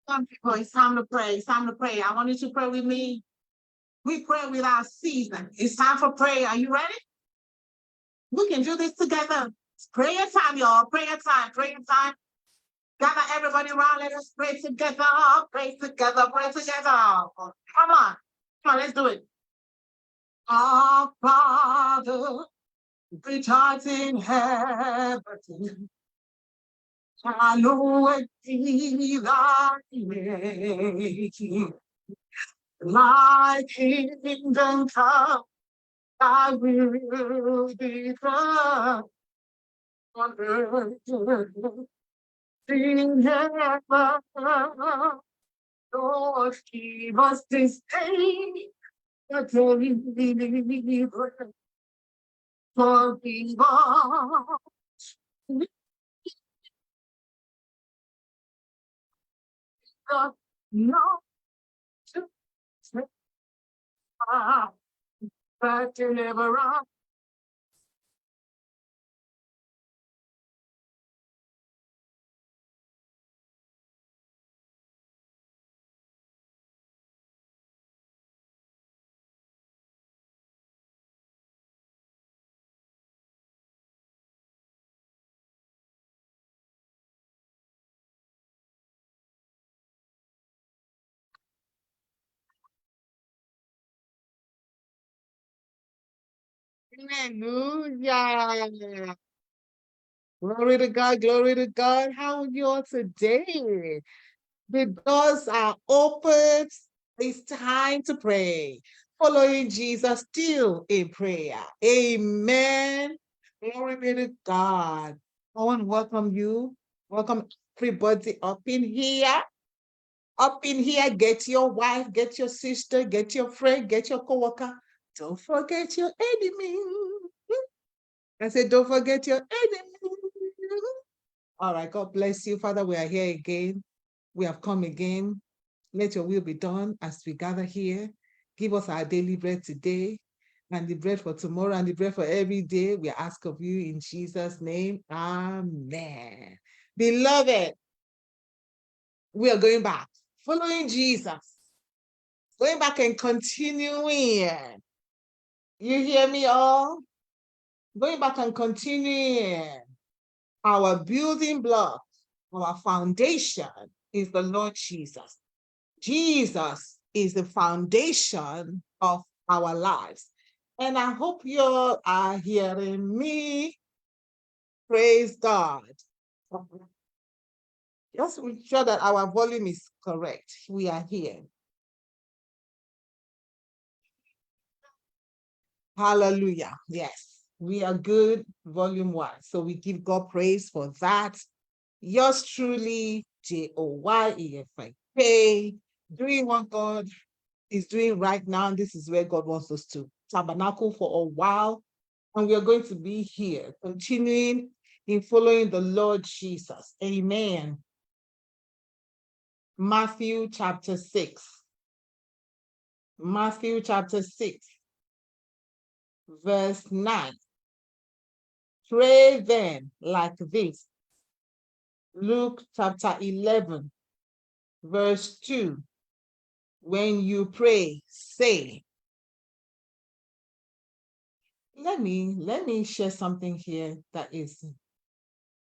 Some people, it's time to pray. It's time to pray. I want you to pray with me. We pray with our season. It's time for prayer. Are you ready? We can do this together. It's prayer time, y'all. Prayer time. Prayer time. Gather everybody around. Let us pray together. Pray together. Pray together. Come on. Come on, let's do it. Our Father, which art in heaven, hallowed be thy name. Thy kingdom come, thy will be done on earth in heaven. Lord, give us this day a daily bread. Forgive us. No, to but deliver us. Hallelujah. Glory to God, glory to God. How are you all today? The doors are open. It's time to pray. Following Jesus still in prayer. Amen. Glory be to God. I want to welcome you. Welcome everybody up in here. Up in here, get your wife, get your sister, get your friend, get your coworker. Don't forget your enemy. I said, don't forget your enemy. All right, God bless you. Father, we are here again. We have come again. Let your will be done as we gather here. Give us our daily bread today and the bread for tomorrow and the bread for every day. We ask of you in Jesus' name. Amen. Beloved, we are going back, following Jesus, going back and continuing. You hear me all? Going back and continuing. Our building block, our foundation is the Lord Jesus. Jesus is the foundation of our lives. And I hope you are hearing me. Praise God. Just make sure that our volume is correct. We are here. Hallelujah. Yes, we are good. Volume 1. So we give God praise for that. Yours truly, Joyefike, doing what God is doing right now. This is where God wants us to tabernacle for a while. And we are going to be here, continuing in following the Lord Jesus. Amen. Matthew chapter 6. Matthew chapter 6, verse 9. Pray then like this. Luke chapter 11, verse 2. When you pray, say. Let me share something here that is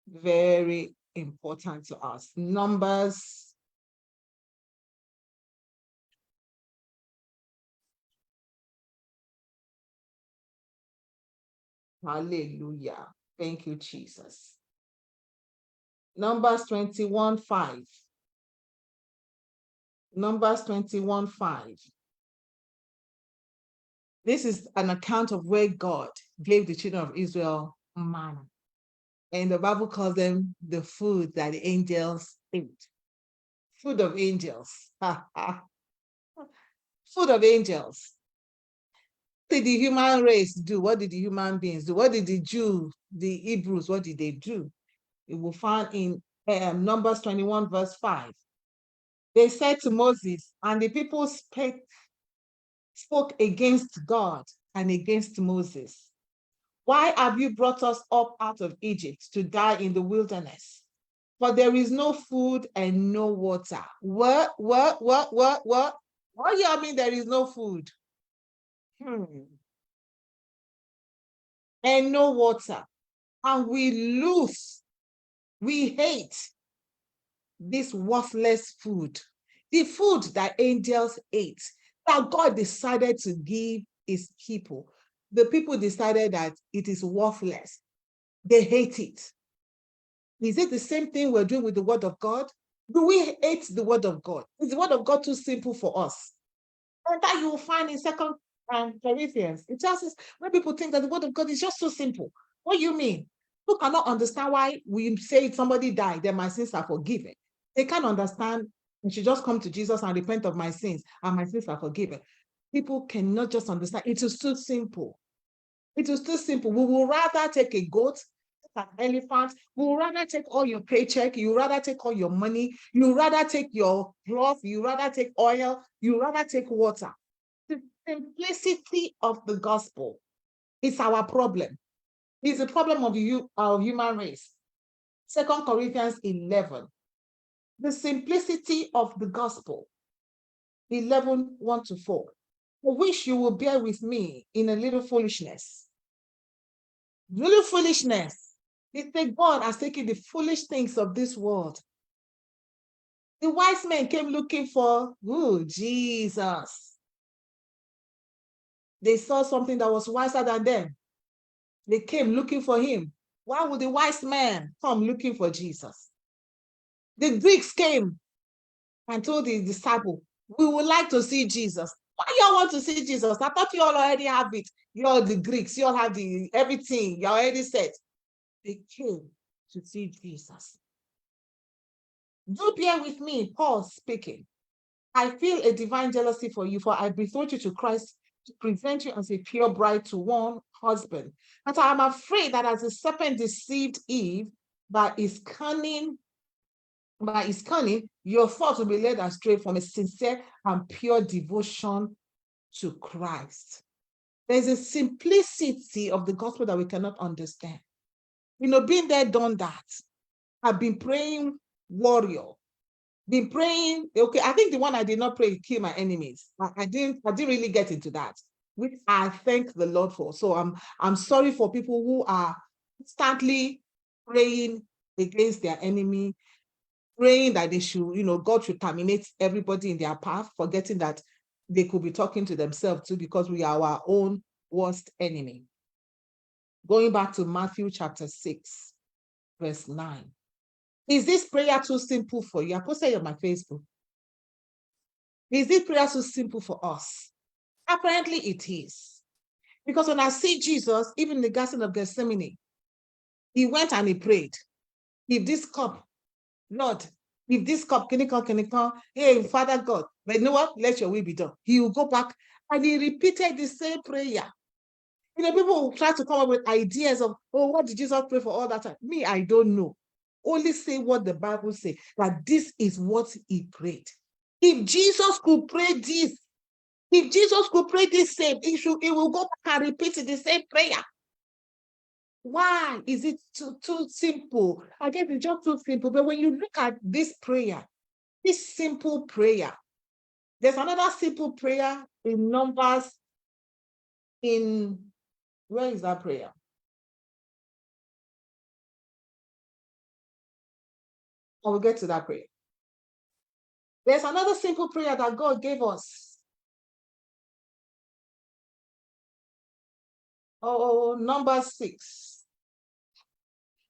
very important to us. Numbers. Hallelujah. Thank you, Jesus. Numbers 21:5. Numbers 21:5. This is an account of where God gave the children of Israel manna. And the Bible calls them the food that the angels ate. Food of angels. Food of angels. What did the human race do? What did the human beings do? What did the Jews, the Hebrews, what did they do? It will find in Numbers 21, verse 5. They said to Moses, and the people spoke against God and against Moses. Why have you brought us up out of Egypt to die in the wilderness? For there is no food and no water. What? What do you mean there is no food? And no water. And we hate this worthless food. The food that angels ate, that God decided to give his people. The people decided that it is worthless. They hate it. Is it the same thing we're doing with the word of God? Do we hate the word of God? Is the word of God too simple for us? And that you will find in Second Corinthians. It just is when people think that the word of God is just so simple. What do you mean? Who cannot understand why we say somebody died, then my sins are forgiven. They can't understand. I should just come to Jesus and repent of my sins, and my sins are forgiven. People cannot just understand. It is too simple. It is too simple. We will rather take a goat, an elephant. We will rather take all your paycheck. You rather take all your money. You rather take your cloth. You rather take oil. You rather take water. The simplicity of the gospel is our problem. It's the problem of our human race. 2 Corinthians 11. The simplicity of the gospel. 11, 1-4. I wish you will bear with me in a little foolishness. Little foolishness. It's that God has taken the foolish things of this world. The wise men came looking for Jesus. They saw something that was wiser than them. They came looking for him. Why would the wise man come looking for Jesus? The Greeks came and told the disciple, we would like to see Jesus. Why y'all want to see Jesus? I thought you all already have it. You all the Greeks, you all have everything. You already said. They came to see Jesus. Do bear with me, Paul speaking. I feel a divine jealousy for you, for I betrothed you to Christ to present you as a pure bride to one husband. But I am afraid that as the serpent deceived Eve by his cunning, your thoughts will be led astray from a sincere and pure devotion to Christ. There's a simplicity of the gospel that we cannot understand. Being there, done that. I've been praying warrior. Been praying, okay, I think the one I did not pray, kill my enemies. I didn't really get into that, which I thank the Lord for. So I'm sorry for people who are constantly praying against their enemy, praying that they should, God should terminate everybody in their path, forgetting that they could be talking to themselves too, because we are our own worst enemy. Going back to Matthew chapter 6, verse 9. Is this prayer too simple for you? I posted it on my Facebook. Is this prayer too simple for us? Apparently it is. Because when I see Jesus, even in the Garden of Gethsemane, he went and he prayed. If this cup, Lord, if this cup, can it come? Hey, Father God, but you know what? Let your will be done. He will go back and he repeated the same prayer. People will try to come up with ideas of, what did Jesus pray for all that time? Me, I don't know. Only say what the Bible says, that this is what he prayed. If Jesus could pray this, same, he will go back and repeat the same prayer. Why is it too simple? I guess it's just too simple. But when you look at this prayer, this simple prayer, there's another simple prayer in Numbers. Where is that prayer? I will get to that prayer. There's another simple prayer that God gave us. Number 6.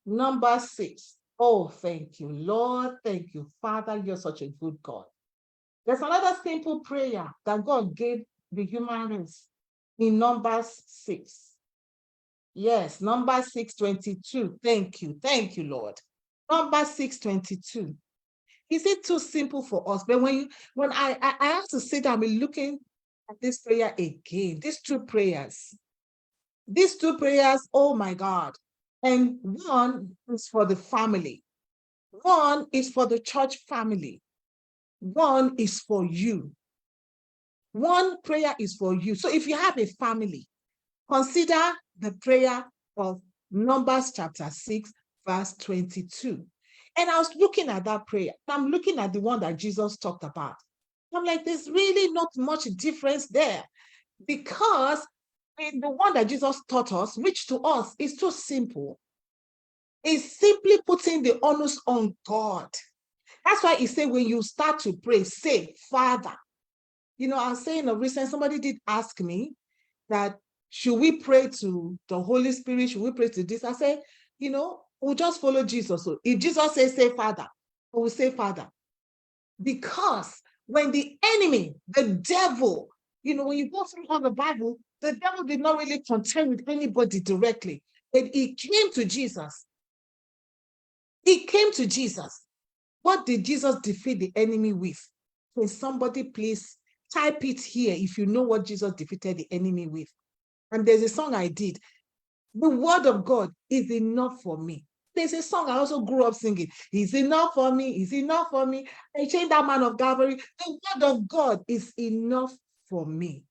Number 6. Oh, thank you, Lord. Thank you, Father. You're such a good God. There's another simple prayer that God gave the human race in Numbers 6. Yes, number 6:22. Thank you, Lord. Number 6:22. Is it too simple for us? But when I have to sit down and be looking at this prayer again, these two prayers, oh my God. And one is for the family. One is for the church family. One is for you. One prayer is for you. So if you have a family, consider the prayer of Numbers chapter 6, verse 22. And I was looking at that prayer. I'm looking at the one that Jesus talked about. I'm like, there's really not much difference there, because in the one that Jesus taught us, which to us is too simple, is simply putting the onus on God. That's why he said, when you start to pray, say, Father. I was saying recently, somebody did ask me that, should we pray to the Holy Spirit? Should we pray to this? I said, we'll just follow Jesus. So if Jesus says, say Father, we'll say Father. Because when the enemy, the devil, when you go through all the Bible, the devil did not really contend with anybody directly. And he came to Jesus. He came to Jesus. What did Jesus defeat the enemy with? Can somebody please type it here if you know what Jesus defeated the enemy with? And there's a song I did. The word of God is enough for me. There's a song I also grew up singing. He's enough for me. He's enough for me. I changed that man of Calvary. The word of God is enough for me.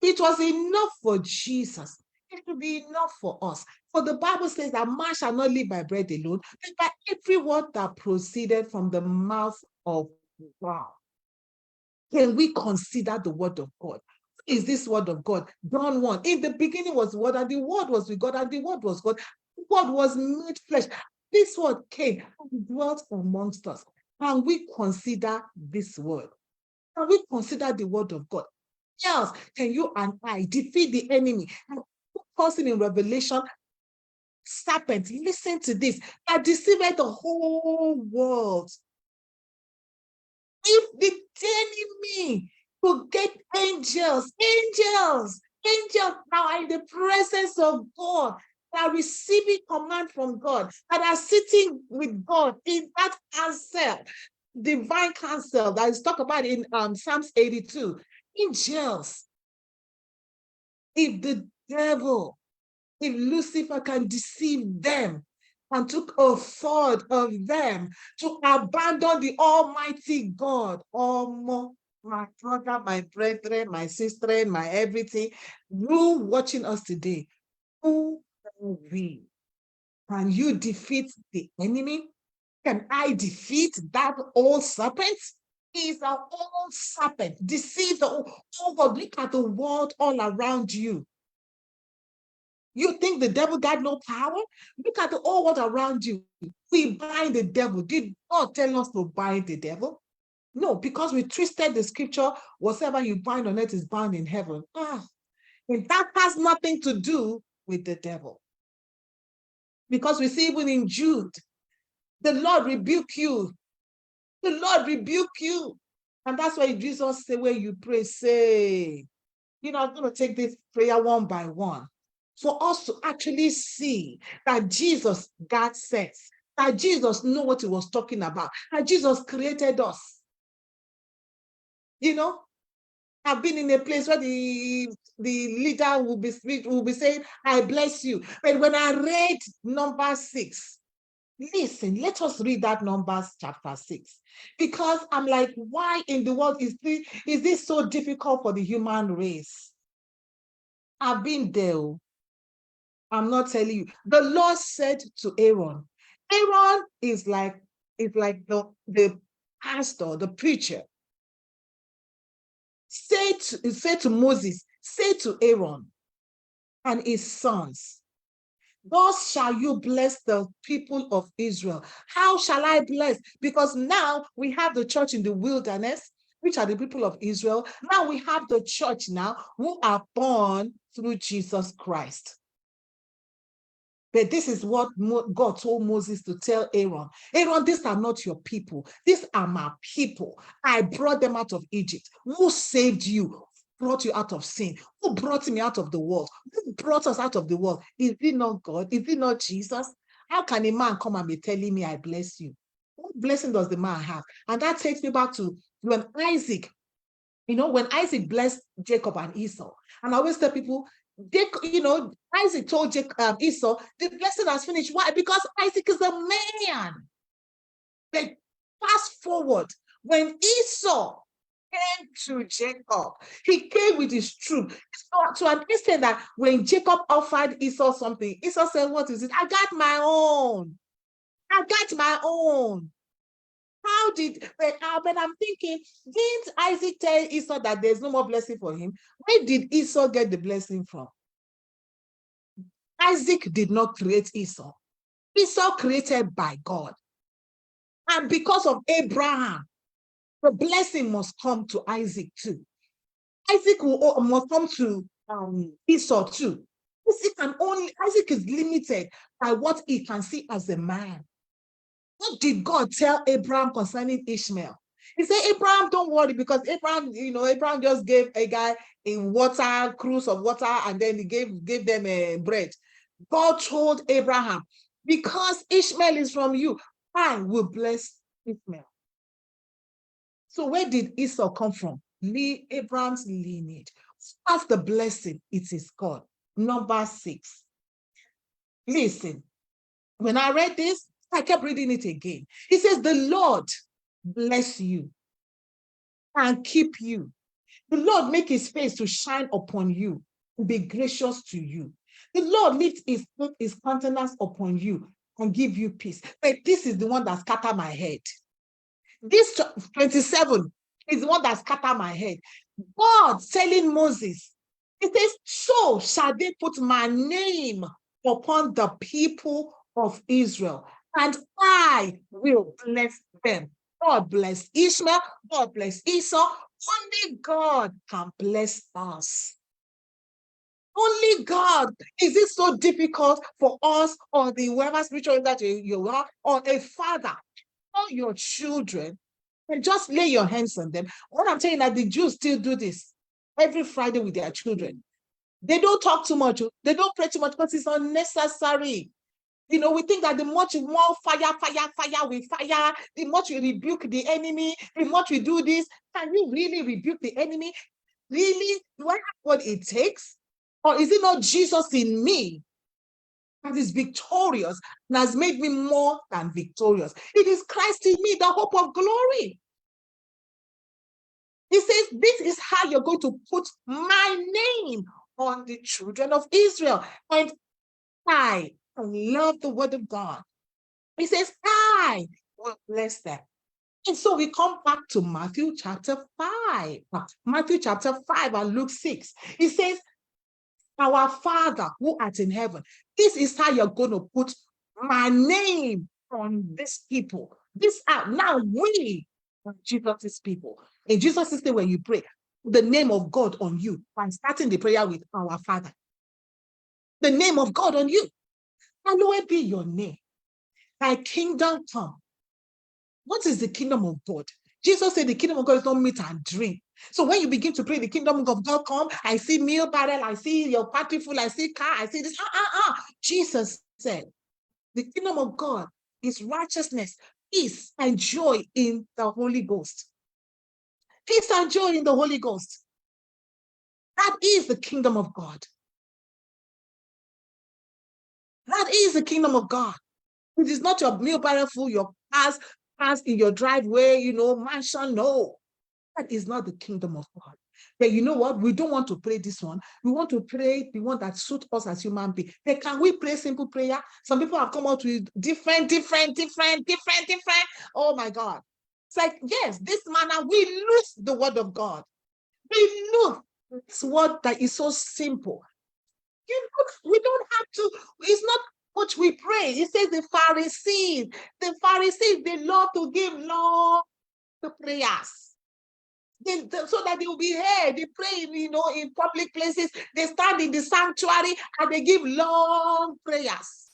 It was enough for Jesus. It will be enough for us. For the Bible says that man shall not live by bread alone, but by every word that proceeded from the mouth of God. Can we consider the word of God? Is this word of God? John 1. In the beginning was the word, and the word was with God, and the word was God. The word was made flesh. This word came and dwelt amongst us. Can we consider this word? Can we consider the word of God? Else can you and I defeat the enemy? And person in Revelation, serpent, listen to this, that deceived the whole world. If the enemy could get angels now are in the presence of God, that are receiving command from God, that are sitting with God in that council, divine council that is talked about in Psalms 82, angels. If the devil, if Lucifer can deceive them and took a third of them to abandon the Almighty God, my brother, my brethren, my sister, my everything, you watching us today, who are we? Can you defeat the enemy? Can I defeat that old serpent? He's an old serpent, deceive the oh God, look at the world all around you. You think the devil got no power? Look at the whole world around you. We bind the devil. Did God tell us to bind the devil? No, because we twisted the scripture, whatever you bind on earth is bound in heaven. And that has nothing to do with the devil. Because we see even in Jude, the Lord rebuke you. The Lord rebuke you. And that's why Jesus said, when you pray, say, I'm going to take this prayer one by one, for us to actually see that Jesus got sense, that Jesus knew what he was talking about, that Jesus created us. I've been in a place where the leader will be saying, I bless you. But when I read number 6, listen, let us read that Numbers chapter 6. Because I'm like, why in the world is this so difficult for the human race? I've been there. I'm not telling you. The Lord said to Aaron, Aaron is like the pastor, the preacher. Say to Moses, say to Aaron and his sons, thus shall you bless the people of Israel. How shall I bless? Because now we have the church in the wilderness, which are the people of Israel. Now we have the church now who are born through Jesus Christ. But this is what God told Moses to tell Aaron. Aaron, these are not your people. These are my people. I brought them out of Egypt. Who saved you? Brought you out of sin? Who brought me out of the world? Who brought us out of the world? Is it not God? Is it not Jesus? How can a man come and be telling me I bless you? What blessing does the man have? And that takes me back to when Isaac, when Isaac blessed Jacob and Esau. And I always tell people, Isaac told Esau, the blessing has finished. Why? Because Isaac is a man. But fast forward, when Esau came to Jacob, he came with his troop. So to an extent that when Jacob offered Esau something, Esau said, what is it? I got my own. I got my own. How did, but I'm thinking, didn't Isaac tell Esau that there's no more blessing for him? Where did Esau get the blessing from? Isaac did not create Esau. Esau created by God. And because of Abraham, the blessing must come to Isaac too. Isaac must come to Esau too. Isaac is limited by what he can see as a man. What did God tell Abraham concerning Ishmael? He said, Abraham, don't worry, because Abraham just gave a guy a cruise of water, and then he gave them bread. God told Abraham, because Ishmael is from you, I will bless Ishmael. So where did Esau come from? Abraham's lineage. That's the blessing. It is God. Number 6. Listen, when I read this, I kept reading it again. It says, the Lord bless you and keep you. The Lord make his face to shine upon you and be gracious to you. The Lord lift his countenance upon you and give you peace. But this is the one that scattered my head. This 27 is the one that scattered my head. God telling Moses, he says, so shall they put my name upon the people of Israel, and I will bless them. God bless Ishmael, God bless Esau. Only God can bless us. Only God. Is it so difficult for us, or the whoever spiritual that you are, or a father, or your children, and just lay your hands on them? What I'm saying, that the Jews still do this every Friday with their children. They don't talk too much. They don't pray too much because it's unnecessary. We think that the much more fire, we fire, the much we rebuke the enemy, the much we do this. Can you really rebuke the enemy? Really? Do I have what it takes? Or is it not Jesus in me that is victorious and has made me more than victorious? It is Christ in me, the hope of glory. He says, this is how you're going to put my name on the children of Israel. And I love the word of God. He says, I will bless them. And so we come back to Matthew chapter 5. Matthew chapter 5 and Luke 6. He says, our Father who art in heaven, this is how you're going to put my name on these people. This are now we are Jesus' people. In Jesus' name, when you pray, the name of God on you, by starting the prayer with our Father. The name of God on you. Hallowed be your name. Thy kingdom come. What is the kingdom of God? Jesus said the kingdom of God is not meat and drink. So when you begin to pray, the kingdom of God come, I see meal barrel, I see your party full, I see car, I see this. Jesus said, the kingdom of God is righteousness, peace, and joy in the Holy Ghost. Peace and joy in the Holy Ghost. That is the kingdom of God. That is the kingdom of God. It is not your meal barrel full, your cars in your driveway, mansion. No, that is not the kingdom of God. But you know what? We don't want to pray this one. We want to pray the one that suits us as human beings. But can we pray simple prayer? Some people have come out with different. Oh my God. It's like, yes, this manner, we lose the word of God. We lose this word that is so simple. We don't have to, it's not what we pray. It says the Pharisees, they love to give long prayers. So that they will be heard. They pray, in public places. They stand in the sanctuary and they give long prayers.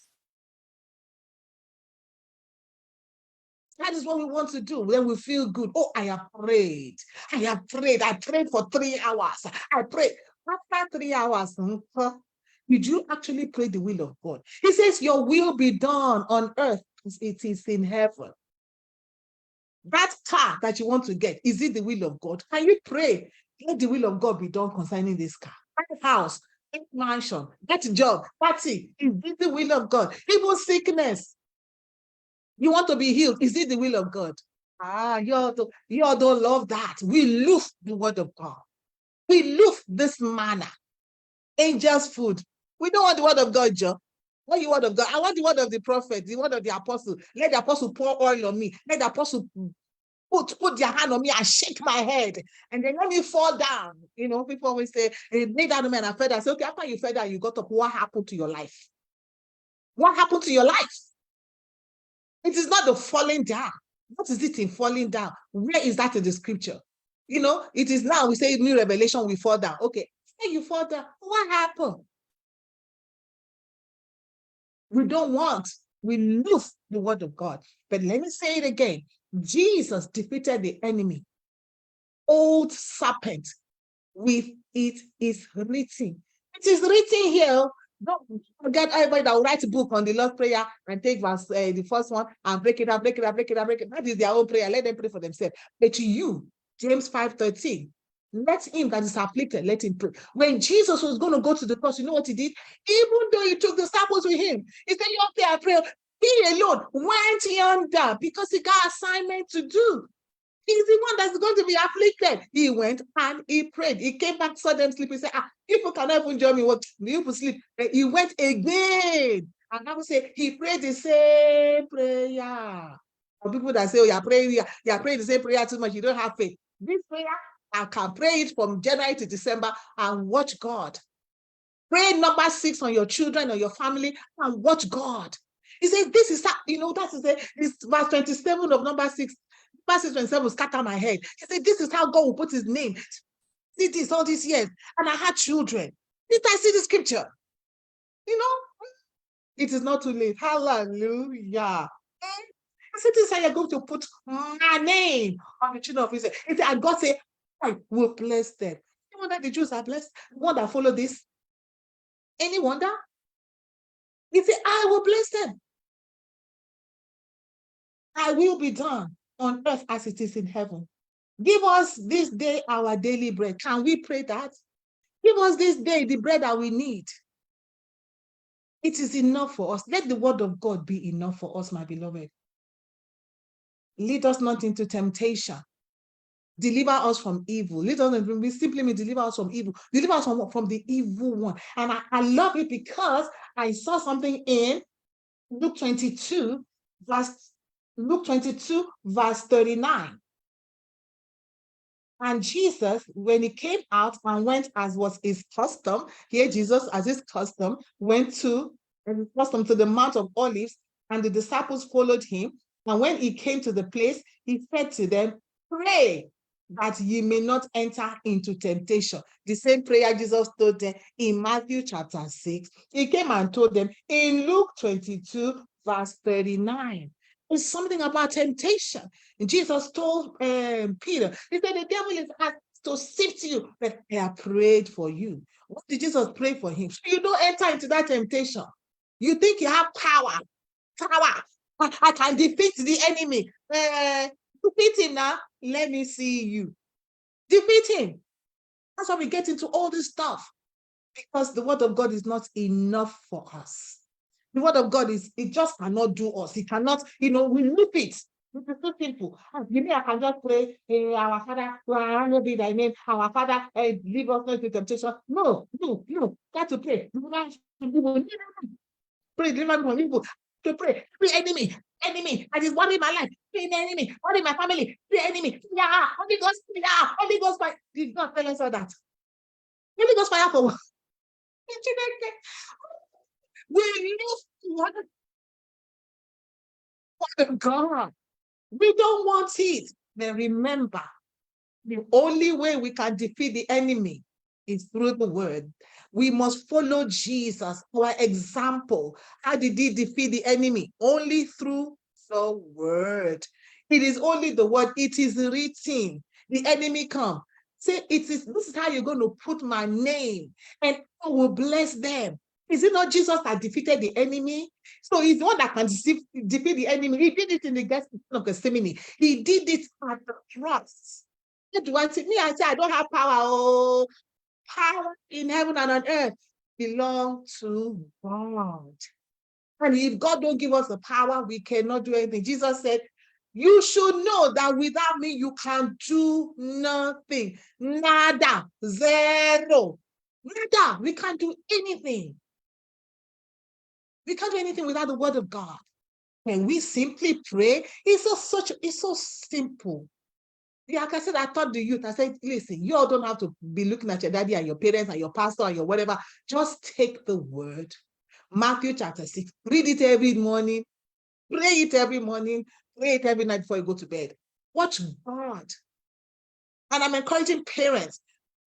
That is what we want to do. Then we feel good. Oh, I have prayed. I prayed for 3 hours. I prayed. After 3 hours, did you actually pray the will of God? He says, your will be done on earth as it is in heaven. That car that you want to get, is it the will of God? Can you pray, let the will of God be done concerning this car? That house, that mansion, that job, party, is it the will of God? Even sickness, you want to be healed, is it the will of God? You all don't love that. We lose the word of God. We lose this manna. Angels' food. We don't want the word of God, Joe. What you word of God? I want the word of the prophet, the word of the apostle. Let the apostle pour oil on me. Let the apostle put their hand on me and shake my head. And then let me fall down. You know, people always say, hey, lay down man, I fell down. I say, okay, after you fell down, you got up. What happened to your life? What happened to your life? It is not the falling down. What is it in falling down? Where is that in the scripture? You know, it is now we say new revelation, we fall down. Okay, say you fall down. What happened? We don't want, we lose the word of God. But let me say it again. Jesus defeated the enemy. Old serpent, with it is written. It is written here. Don't forget everybody that will write a book on the Lord's Prayer and take verse, the first one and break it up, break it up, break it up, break it up. That is their own prayer. Let them pray for themselves. But to you, James 5:13, let him that is afflicted, let him pray. When Jesus was going to go to the cross, you know what he did? Even though he took the disciples with him, he said, you okay, I pray. He alone went yonder because he got assignment to do. He's the one that's going to be afflicted. He went and he prayed. He came back, saw them sleep. He said, people cannot even join me. What? You sleep. He went again. And I would say, he prayed the same prayer. For people that say, oh, you're praying the same prayer too much, you don't have faith. This prayer, I can pray it from January to December and watch God. Pray number 6 on your children or your family and watch God. He said, this is how, you know, that is this verse 27 of number 6. Verse 27 will scatter my head. He said, this is how God will put his name. See this all these years. And I had children. Did I see the scripture? You know, it is not too late. Hallelujah. I said, this is how you're going to put my name on the children of Israel. He said, and God said, I will bless them. You wonder the Jews are blessed? One that follow this? Any wonder? He said, I will bless them. I will be done on earth as it is in heaven. Give us this day our daily bread. Can we pray that? Give us this day the bread that we need. It is enough for us. Let the word of God be enough for us, my beloved. Lead us not into temptation. Deliver us from evil. Lead us, we simply mean deliver us from evil. Deliver us from the evil one. And I love it because I saw something in Luke 22, verse 39. And Jesus, when he came out and went as was his custom, here Jesus, as his custom, went to the Mount of Olives, and the disciples followed him. And when he came to the place, he said to them, pray that ye may not enter into temptation. The same prayer Jesus told them in Matthew chapter 6. He came and told them in Luke 22, verse 39. It's something about temptation. And Jesus told Peter, he said, the devil is asked to sift you, but I have prayed for you. What did Jesus pray for him? So you don't enter into that temptation. You think you have power. I can defeat the enemy. Defeat him now. Let me see you. Defeat him. That's why we get into all this stuff. Because the word of God is not enough for us. The word of God it just cannot do us. It cannot, we loop it. It is so simple. You mean I can just pray, hey, our Father, hallowed be thy name, our Father, leave us not into temptation. No. Got to pray. Pray, deliver me from evil. To pray. Pray enemy that is worrying my life. Pray the enemy, worrying my family. Pray enemy. Yeah, Holy Ghost fire. Did not tell us all that. Holy Ghost fire for what? We live for God. We don't want it. But remember, the only way we can defeat the enemy is through the word. We must follow Jesus, our example. How did he defeat the enemy? Only through the word. It is only the word. It is written. The enemy come. Say, this is how you're going to put my name, and I will bless them. Is it not Jesus that defeated the enemy? So he's the one that can defeat the enemy. He did it in the Garden of Gethsemane. He did it at the cross. What do I say? Me, I say I don't have power. Oh, power in heaven and on earth belong to God. And if God don't give us the power, we cannot do anything. Jesus said, you should know that without me, you can do nothing. Nada. Zero. Nada. We can't do anything. We can't do anything without the word of God. When we simply pray, it's so simple. Yeah, like I said, I taught the youth, I said, listen, you all don't have to be looking at your daddy and your parents and your pastor and your whatever. Just take the word. Matthew chapter 6, read it every morning, pray it every morning, pray it every night before you go to bed. Watch God. And I'm encouraging parents,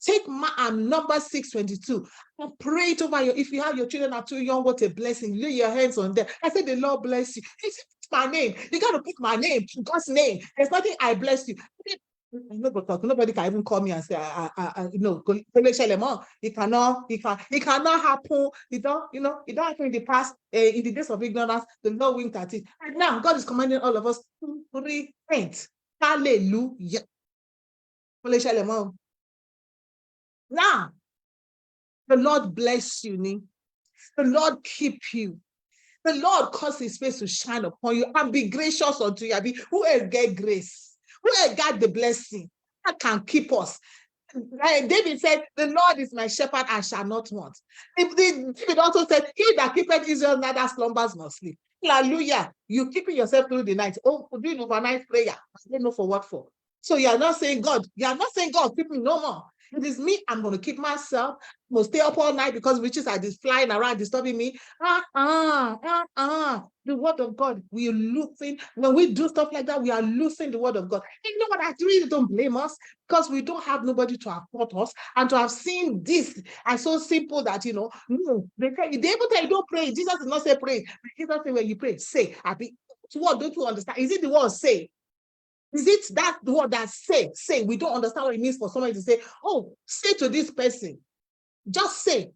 take Numbers 6:22 and pray it over if you have your children are too young, what a blessing. Lay your hands on them. I said, the Lord bless you. He said, my name. You got to put my name, God's name. There's nothing I bless you. Nobody can even call me and say, it cannot happen. It don't happen in the past, in the days of ignorance, the Lord winked at it. And now God is commanding all of us to repent. Hallelujah. Now, the Lord bless you, the Lord keep you, the Lord cause his face to shine upon you and be gracious unto you. Who else get grace? Who else got the blessing that can keep us? David said, the Lord is my shepherd, I shall not want. David also said, he that keepeth Israel neither slumbers nor sleep. Hallelujah. You keeping yourself through the night. Oh, doing overnight prayer. I don't know for what for. So you are not saying, God, keep me no more. It is me, I'm going to keep myself. I'm going to stay up all night because witches are just flying around disturbing me. The word of God, we are losing. When we do stuff like that, we are losing the word of God. And you know what? I really don't blame us because we don't have nobody to have taught us and to have seen this as so simple that, no, they even tell you don't pray. Jesus did not say pray. Jesus said when you pray, say. What don't you understand? Is it the word say? Is it that the word that say? Say. We don't understand what it means for somebody to say, oh, say to this person. Just say.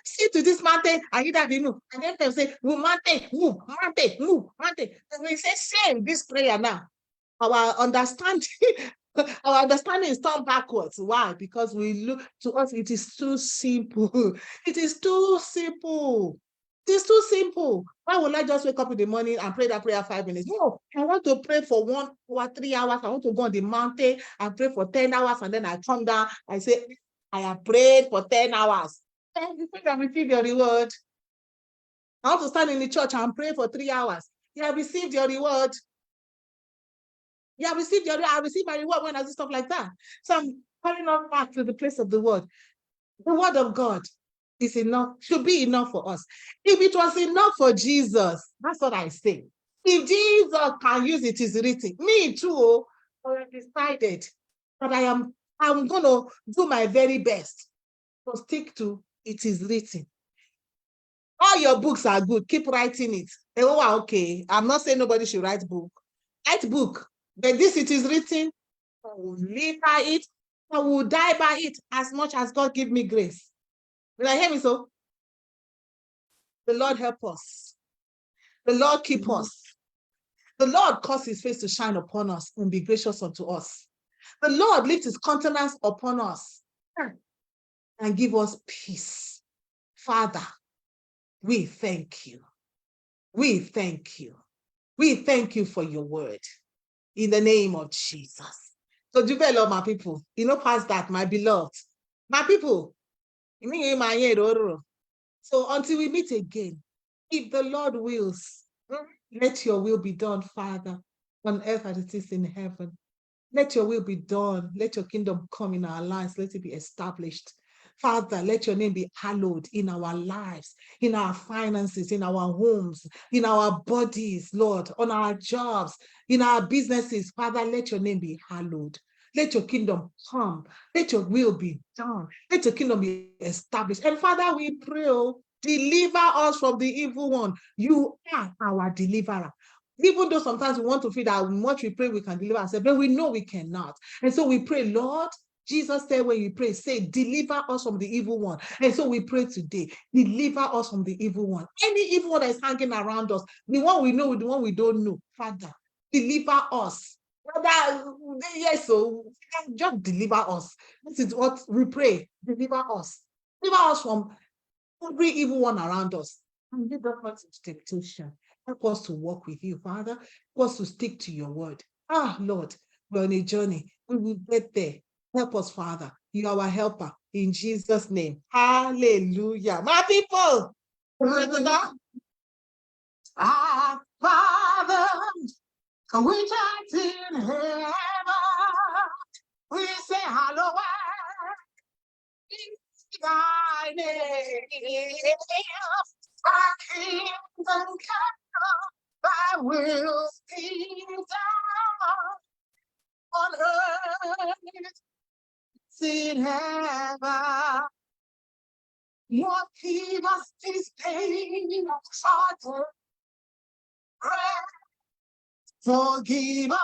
Say to this mountain, and you that move. And then they say, move, mountain, move, mountain, move, mountain. And we say this prayer now. Our understanding is turned backwards. Why? Because we look to us, it is too simple. It is too simple. It is too simple. Why would I just wake up in the morning and pray that prayer 5 minutes? No, I want to pray for 1 or 3 hours. I want to go on the mountain and pray for 10 hours, and then I come down. I say, I have prayed for 10 hours. And you think I receive your reward? I want to stand in the church and pray for 3 hours. You have received your reward. Yeah, I received my reward when I do stuff like that. So I'm calling us back to the place of the word. The word of God is enough, should be enough for us. If it was enough for Jesus, that's what I say. If Jesus can use it, is written. Me too, I have decided that I'm going to do my very best to stick to it is written. All your books are good. Keep writing it. Oh, okay. I'm not saying nobody should write book. Write book. But this, it is written. I will live by it. I will die by it as much as God give me grace. Will I hear me so? The Lord help us. The Lord keep us. The Lord cause his face to shine upon us and be gracious unto us. The Lord lift his countenance upon us and give us peace. Father, we thank you. We thank you. We thank you for your word. In the name of Jesus. So do well, my people. Past that, my beloved. My people. So until we meet again, if the Lord wills, let your will be done, Father, on earth as it is in heaven. Let your will be done. Let your kingdom come in our lives. Let it be established. Father, let your name be hallowed in our lives, in our finances, in our homes, in our bodies, Lord, on our jobs, in our businesses. Father, let your name be hallowed. Let your kingdom come. Let your will be done. Let your kingdom be established. And Father, we pray, deliver us from the evil one. You are our deliverer. Even though sometimes we want to feel that much we pray, we can deliver ourselves, but we know we cannot. And so we pray, Lord, Jesus said when you pray, say, deliver us from the evil one. And so we pray today, deliver us from the evil one. Any evil one that is hanging around us, the one we know, the one we don't know, Father, deliver us. Father, yes, so just deliver us. This is what we pray, deliver us. Deliver us from every evil one around us. And give us temptation. Help us to walk with you, Father. Help us to stick to your word. Lord, we're on a journey. We will get there. Help us, Father. You are our helper. In Jesus' name. Hallelujah. My people, Our Father, which art in heaven, we say hallowed be thy name. Thy kingdom come, thy will be done on earth as in heaven. Lord, give us this day our bread. Forgive us,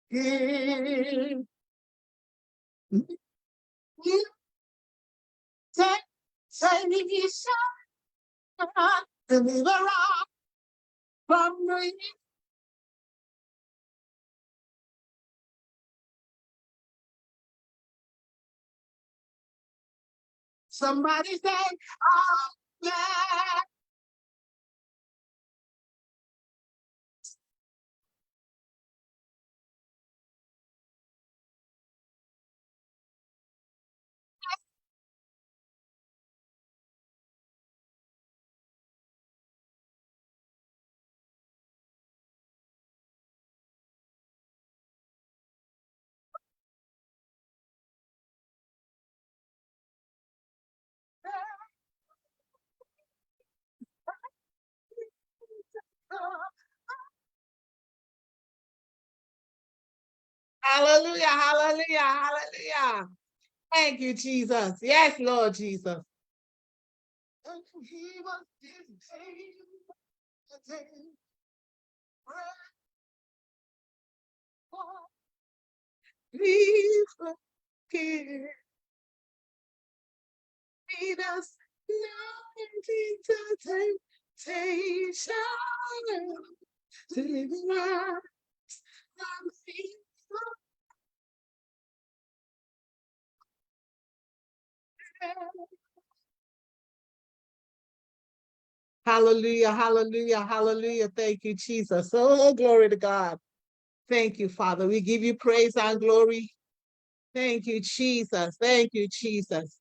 forgive. You take salvation, deliver us from me. Somebody say, oh, yeah. Hallelujah, hallelujah, hallelujah. Thank you, Jesus. Yes, Lord Jesus. He was please forgive us not into temptation. Deliver us from evil. Hallelujah, hallelujah, hallelujah. Thank you, Jesus. Oh, glory to God. Thank you, Father. We give you praise and glory. Thank you, Jesus. Thank you, Jesus.